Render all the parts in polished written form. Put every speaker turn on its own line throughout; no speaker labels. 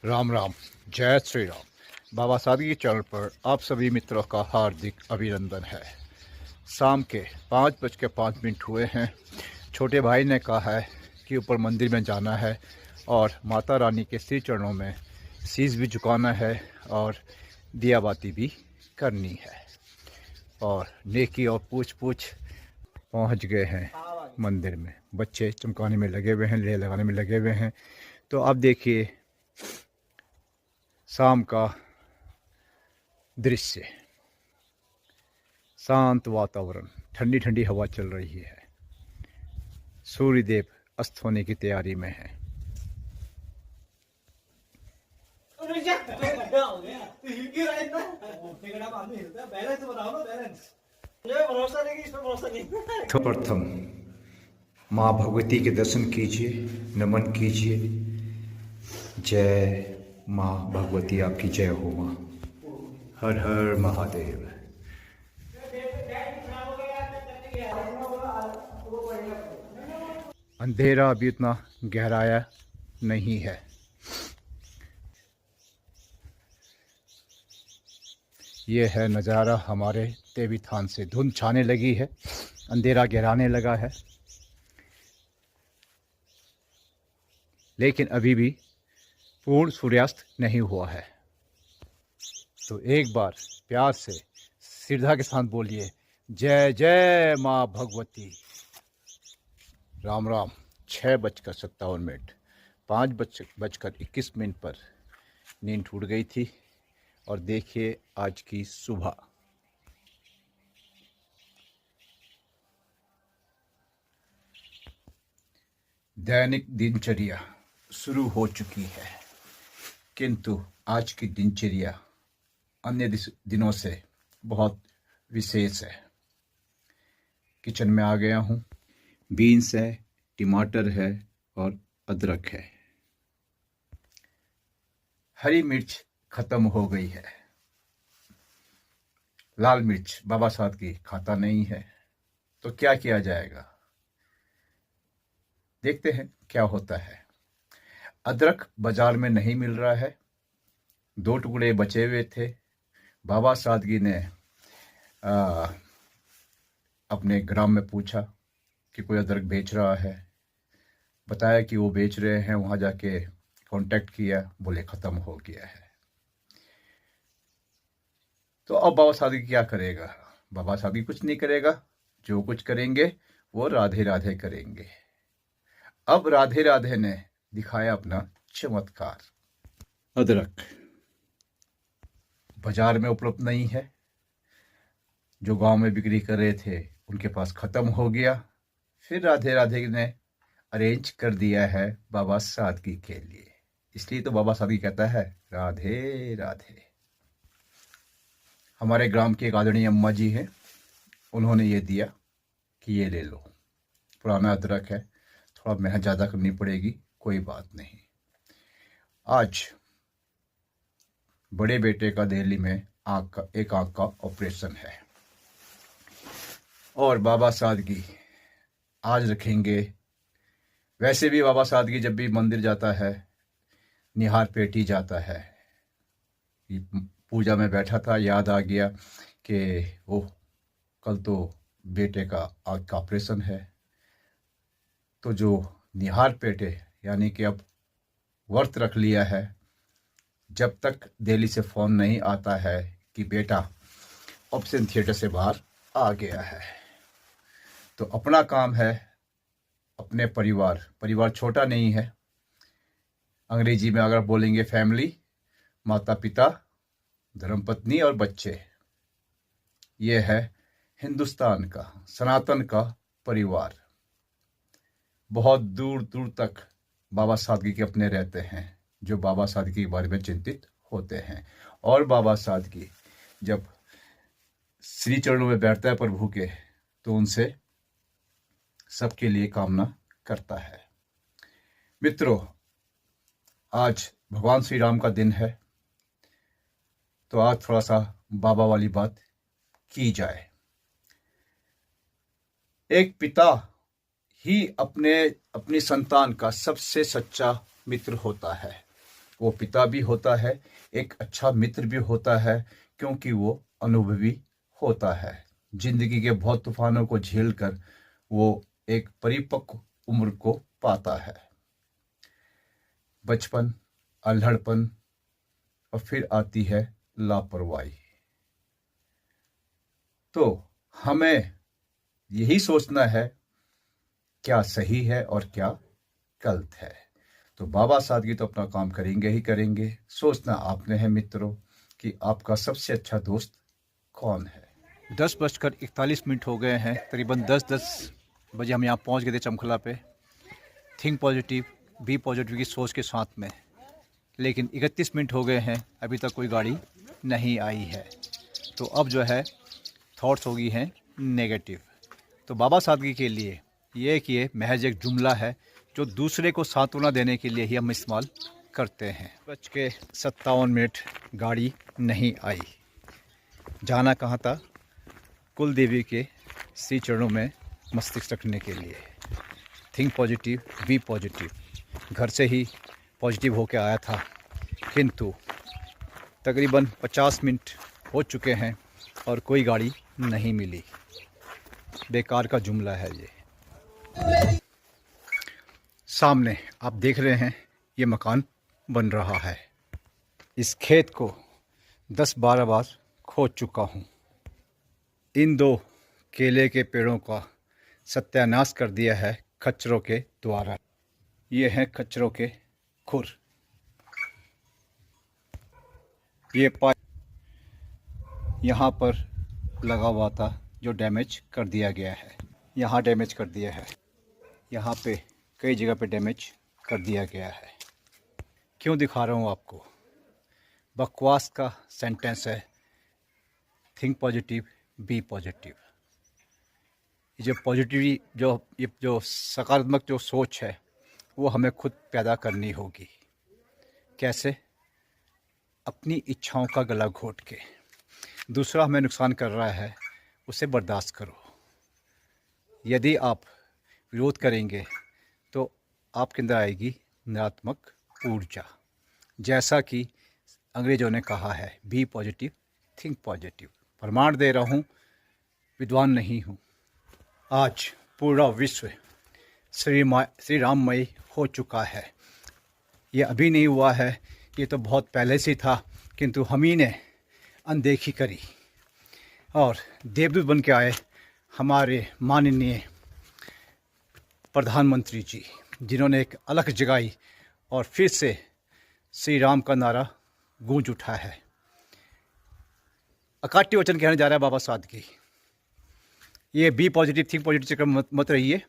राम राम, जय श्री राम। बाबा सादगी चैनल पर आप सभी मित्रों का हार्दिक अभिनंदन है। शाम के 5:05 हुए हैं। छोटे भाई ने कहा है कि ऊपर मंदिर में जाना है और माता रानी के श्री चरणों में शीश भी झुकाना है और दिया बाती भी करनी है। और नेकी और पूछ पूछ पहुंच गए हैं मंदिर में। बच्चे चमकाने में लगे हुए हैं, लेह लगाने में लगे हुए हैं। तो अब देखिए शाम का दृश्य, शांत वातावरण, ठंडी ठंडी हवा चल रही है। सूर्यदेव अस्त होने की तैयारी में है। तो प्रथम माँ भगवती के दर्शन कीजिए, नमन कीजिए। जय माँ भगवती, आपकी जय हो माँ। हर हर महादेव। अंधेरा अभी उतना गहराया नहीं है। ये है नज़ारा हमारे देवी थान से। धुंध छाने लगी है, अंधेरा गहराने लगा है, लेकिन अभी भी पूर्ण सूर्यास्त नहीं हुआ है। तो एक बार प्यार से श्रद्धा के साथ बोलिए, जय जय माँ भगवती। राम राम। 6:57, 5:21 पर नींद टूट गई थी। और देखिए आज की सुबह। दैनिक दिनचर्या शुरू हो चुकी है, किंतु आज की दिनचर्या अन्य दिनों से बहुत विशेष है। किचन में आ गया हूँ। बीन्स है, टमाटर है और अदरक है। हरी मिर्च खत्म हो गई है। लाल मिर्च बाबा सादगी खाता नहीं है, तो क्या किया जाएगा, देखते हैं क्या होता है। अदरक बाजार में नहीं मिल रहा है। 2 टुकड़े बचे हुए थे। बाबा सादगी ने अपने ग्राम में पूछा कि कोई अदरक बेच रहा है। बताया कि वो बेच रहे हैं। वहाँ जाके कांटेक्ट किया, बोले ख़त्म हो गया है। तो अब बाबा सादगी क्या करेगा? बाबा सादगी कुछ नहीं करेगा। जो कुछ करेंगे वो राधे राधे करेंगे। अब राधे राधे ने दिखाया अपना चमत्कार। अदरक बाजार में उपलब्ध नहीं है। जो गांव में बिक्री कर रहे थे उनके पास खत्म हो गया। फिर राधे राधे ने अरेंज कर दिया है बाबा सादगी के लिए। इसलिए तो बाबा सादगी कहता है राधे राधे। हमारे ग्राम की एक आदरणीय अम्मा जी हैं, उन्होंने ये दिया कि ये ले लो। पुराना अदरक है, थोड़ा मेहनत ज़्यादा करनी पड़ेगी, कोई बात नहीं। आज बड़े बेटे का दिल्ली में एक आँख का ऑपरेशन है और बाबा सादगी आज रखेंगे। वैसे भी बाबा सादगी जब भी मंदिर जाता है निहार पेट ही जाता है। पूजा में बैठा था, याद आ गया कि वो कल तो बेटे का आँख का ऑपरेशन है। तो जो निहार पेटे यानी कि अब व्रत रख लिया है, जब तक दिल्ली से फ़ोन नहीं आता है कि बेटा ऑपरेशन थिएटर से बाहर आ गया है, तो अपना काम है अपने परिवार छोटा नहीं है। अंग्रेजी में अगर बोलेंगे फैमिली, माता पिता, धर्मपत्नी और बच्चे। ये है हिंदुस्तान का, सनातन का परिवार। बहुत दूर दूर तक बाबा सादगी के अपने रहते हैं, जो बाबा सादगी के बारे में चिंतित होते हैं। और बाबा सादगी जब श्री चरणों में बैठता है प्रभु के, तो उनसे सबके लिए कामना करता है। मित्रों, आज भगवान श्री राम का दिन है, तो आज थोड़ा सा बाबा वाली बात की जाए। एक पिता ही अपनी संतान का सबसे सच्चा मित्र होता है। वो पिता भी होता है, एक अच्छा मित्र भी होता है, क्योंकि वो अनुभवी होता है। जिंदगी के बहुत तूफानों को झेलकर वो एक परिपक्व उम्र को पाता है। बचपन, अल्हड़पन और फिर आती है लापरवाही। तो हमें यही सोचना है क्या सही है और क्या गलत है। तो बाबा सादगी तो अपना काम करेंगे ही करेंगे। सोचना आपने है मित्रों कि आपका सबसे अच्छा दोस्त कौन है। 10:41 हो गए हैं, करीबन 10 बजे हम यहाँ पहुँच गए थे चमखला पे, थिंक पॉजिटिव बी पॉजिटिव की सोच के साथ में। लेकिन 31 मिनट हो गए हैं, अभी तक कोई गाड़ी नहीं आई है। तो अब जो है थॉट्स हो गई हैं नेगेटिव। तो बाबा सादगी के लिए ये महज एक जुमला है जो दूसरे को सांत्वना देने के लिए ही हम इस्तेमाल करते हैं। 5:57 गाड़ी नहीं आई। जाना कहाँ था? कुल देवी के श्री चरणों में मस्तिष्क रखने के लिए। Think positive be positive. घर से ही पॉजिटिव होकर आया था, किंतु तकरीबन 50 मिनट हो चुके हैं और कोई गाड़ी नहीं मिली। बेकार का जुमला है ये। सामने आप देख रहे हैं ये मकान बन रहा है। इस खेत को 10-12 बार खोद चुका हूँ। इन 2 केले के पेड़ों का सत्यानाश कर दिया है खच्चरों के द्वारा। ये हैं खच्चरों के खुर। ये पाइप यहाँ पर लगा हुआ था जो डैमेज कर दिया गया है। यहाँ डैमेज कर दिया है, यहाँ पे कई जगह पे डैमेज कर दिया गया है। क्यों दिखा रहा हूँ आपको? बकवास का सेंटेंस है थिंक पॉजिटिव बी पॉजिटिव। ये जो सकारात्मक जो सोच है वो हमें खुद पैदा करनी होगी। कैसे? अपनी इच्छाओं का गला घोट के। दूसरा हमें नुकसान कर रहा है, उसे बर्दाश्त करो। यदि आप विरोध करेंगे तो आपके अंदर आएगी नकारात्मक ऊर्जा। जैसा कि अंग्रेज़ों ने कहा है, बी पॉजिटिव थिंक पॉजिटिव। प्रमाण दे रहा हूँ, विद्वान नहीं हूँ। आज पूरा विश्व श्री राममय हो चुका है। ये अभी नहीं हुआ है, ये तो बहुत पहले से था, किंतु हम ही ने अनदेखी करी और देवदूत बन के आए हमारे माननीय प्रधानमंत्री जी, जिन्होंने एक अलख जगाई और फिर से श्री राम का नारा गूंज उठा है। अकाट्य वचन कहने जा रहा है बाबा सादगी। ये बी पॉजिटिव थिंक पॉजिटिव चक्कर मत रहिए।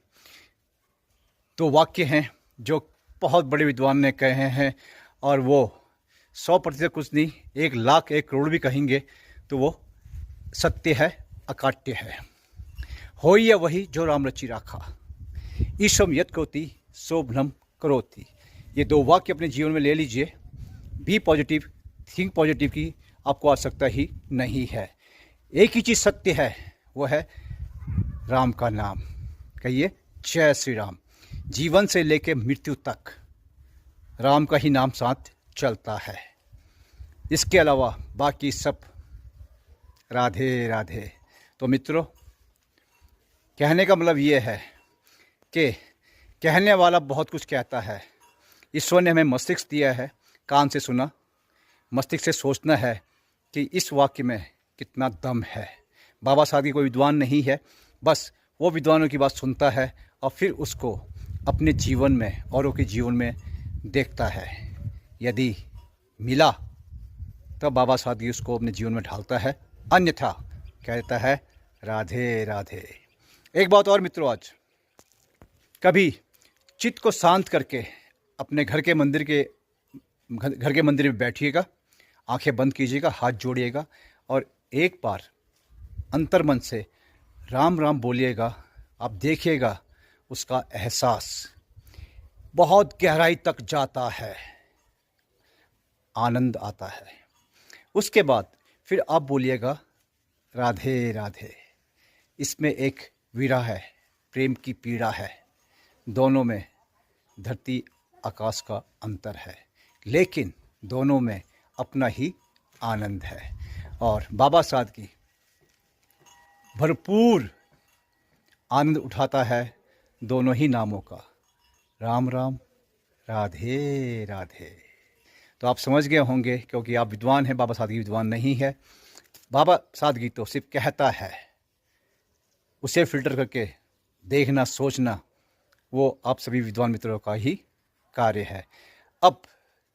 2 वाक्य हैं जो बहुत बड़े विद्वान ने कहे हैं और वो 100% कुछ नहीं, 1 लाख 1 करोड़ भी कहेंगे तो वो सत्य है, अकाट्य है। होइए वही जो राम रचि राखा, ईशम यत् करोति सो भ्रम करोति। ये 2 वाक्य अपने जीवन में ले लीजिए। बी पॉजिटिव थिंक पॉजिटिव की आपको आवश्यकता ही नहीं है। एक ही चीज़ सत्य है, वो है राम का नाम। कहिए जय श्री राम। जीवन से लेकर मृत्यु तक राम का ही नाम साथ चलता है। इसके अलावा बाकी सब राधे राधे। तो मित्रों, कहने का मतलब ये है कि कहने वाला बहुत कुछ कहता है। ईश्वर ने हमें मस्तिष्क दिया है, कान से सुना, मस्तिष्क से सोचना है कि इस वाक्य में कितना दम है। बाबा सादगी कोई विद्वान नहीं है, बस वो विद्वानों की बात सुनता है और फिर उसको अपने जीवन में, औरों के जीवन में देखता है। यदि मिला तो बाबा सादगी उसको अपने जीवन में ढालता है, अन्यथा कहता है राधे राधे। एक बात और मित्रों, आज कभी चित्त को शांत करके अपने घर के मंदिर में बैठिएगा, आंखें बंद कीजिएगा, हाथ जोड़िएगा और एक बार अंतर्मन से राम राम बोलिएगा। आप देखिएगा उसका एहसास बहुत गहराई तक जाता है, आनंद आता है। उसके बाद फिर आप बोलिएगा राधे राधे। इसमें एक विरह है, प्रेम की पीड़ा है, दोनों में धरती आकाश का अंतर है। लेकिन दोनों में अपना ही आनंद है। और बाबा सादगी भरपूर आनंद उठाता है दोनों ही नामों का। राम राम, राधे राधे। तो आप समझ गए होंगे, क्योंकि आप विद्वान हैं, बाबा सादगी विद्वान नहीं है। बाबा सादगी तो सिर्फ कहता है, उसे फिल्टर करके देखना, सोचना, वो आप सभी विद्वान मित्रों का ही कार्य है। अब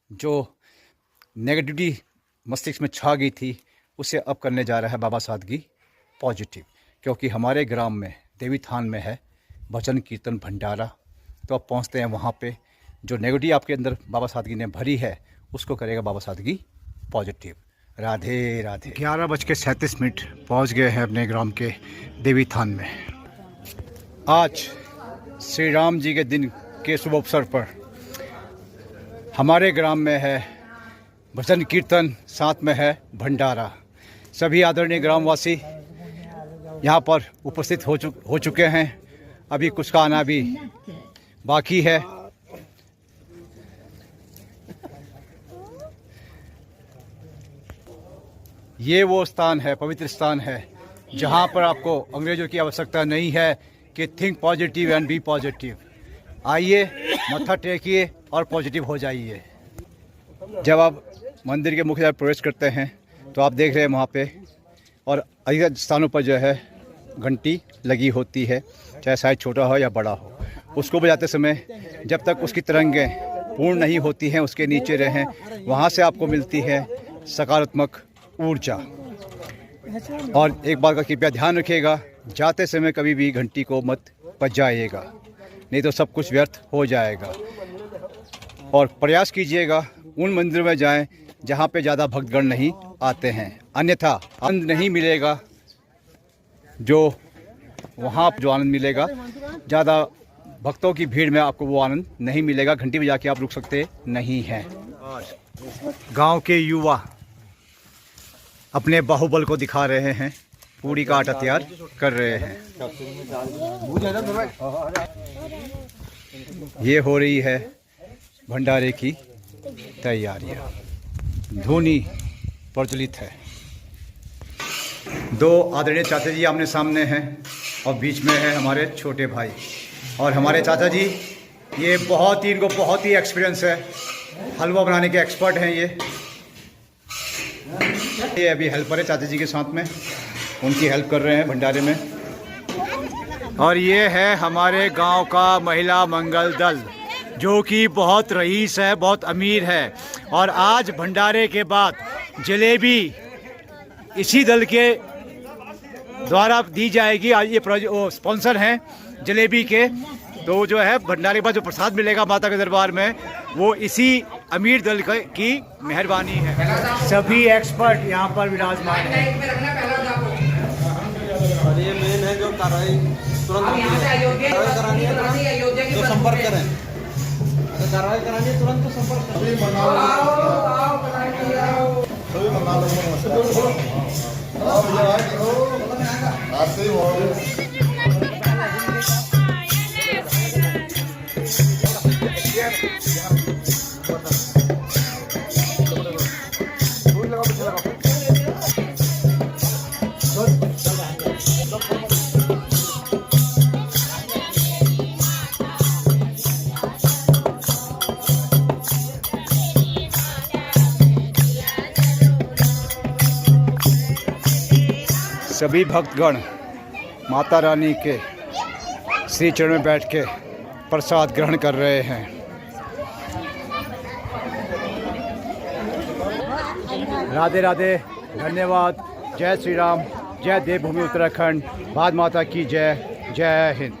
जो नेगेटिविटी मस्तिष्क में छा गई थी, उसे अब करने जा रहा है बाबा सादगी पॉजिटिव। क्योंकि हमारे ग्राम में, देवी थान में है भजन कीर्तन भंडारा। तो अब पहुंचते हैं वहाँ पे। जो नेगेटिविटी आपके अंदर बाबा सादगी ने भरी है, उसको करेगा बाबा सादगी पॉजिटिव। राधे राधे। 11:37 पहुँच गए हैं अपने ग्राम के देवी थान में। आज श्री राम जी के दिन के शुभ अवसर पर हमारे ग्राम में है भजन कीर्तन, साथ में है भंडारा। सभी आदरणीय ग्रामवासी यहाँ पर उपस्थित हो चुके हैं। अभी कुछ का आना भी बाकी है। ये वो स्थान है, पवित्र स्थान है, जहाँ पर आपको अंग्रेजों की आवश्यकता नहीं है कि think positive and be positive. आइए, मत्था टेकिए और पॉजिटिव हो जाइए। जब आप मंदिर के मुख्य द्वार प्रवेश करते हैं तो आप देख रहे हैं वहाँ पे, और अधिकतर स्थानों पर जो है घंटी लगी होती है, चाहे साइज छोटा हो या बड़ा हो। उसको बजाते समय जब तक उसकी तरंगें पूर्ण नहीं होती हैं, उसके नीचे रहें, वहाँ से आपको मिलती है सकारात्मक ऊर्जा। और एक बात का कृपया ध्यान रखिएगा, जाते समय कभी भी घंटी को मत बजाइएगा, नहीं तो सब कुछ व्यर्थ हो जाएगा। और प्रयास कीजिएगा उन मंदिरों में जाएं जहां पे ज़्यादा भक्तगण नहीं आते हैं, अन्यथा आनंद नहीं मिलेगा। जो वहाँ जो आनंद मिलेगा, ज़्यादा भक्तों की भीड़ में आपको वो आनंद नहीं मिलेगा। घंटी बजा के आप रुक सकते नहीं हैं। गांव के युवा अपने बाहुबल को दिखा रहे हैं, पूड़ी का आटा तैयार कर रहे हैं। ये हो रही है भंडारे की तैयारियां। धुनी प्रज्वलित है। दो आदरणीय चाचा जी आमने सामने हैं और बीच में है हमारे छोटे भाई। और हमारे चाचा जी, ये इनको बहुत ही एक्सपीरियंस है, हलवा बनाने के एक्सपर्ट हैं ये अभी हेल्पर है चाचा जी के साथ में, उनकी हेल्प कर रहे हैं भंडारे में। और ये है हमारे गांव का महिला मंगल दल, जो कि बहुत रईस है, बहुत अमीर है। और आज भंडारे के बाद जलेबी इसी दल के द्वारा दी जाएगी। आज ये स्पॉन्सर हैं जलेबी के, तो जो है भंडारे के बाद जो प्रसाद मिलेगा माता के दरबार में, वो इसी अमीर दल की मेहरबानी है। सभी एक्सपर्ट यहाँ पर विराजमान हैं।
और ये मेन है जो कार्रवाई तुरंत करानी है, तो संपर्क करें। कार्रवाई करानी है तुरंत, तो संपर्क
सभी भक्तगण माता रानी के श्री चरण में बैठ के प्रसाद ग्रहण कर रहे हैं। राधे राधे, धन्यवाद। जय श्री राम, जय देवभूमि उत्तराखंड, भारत माता की जय, जय हिंद।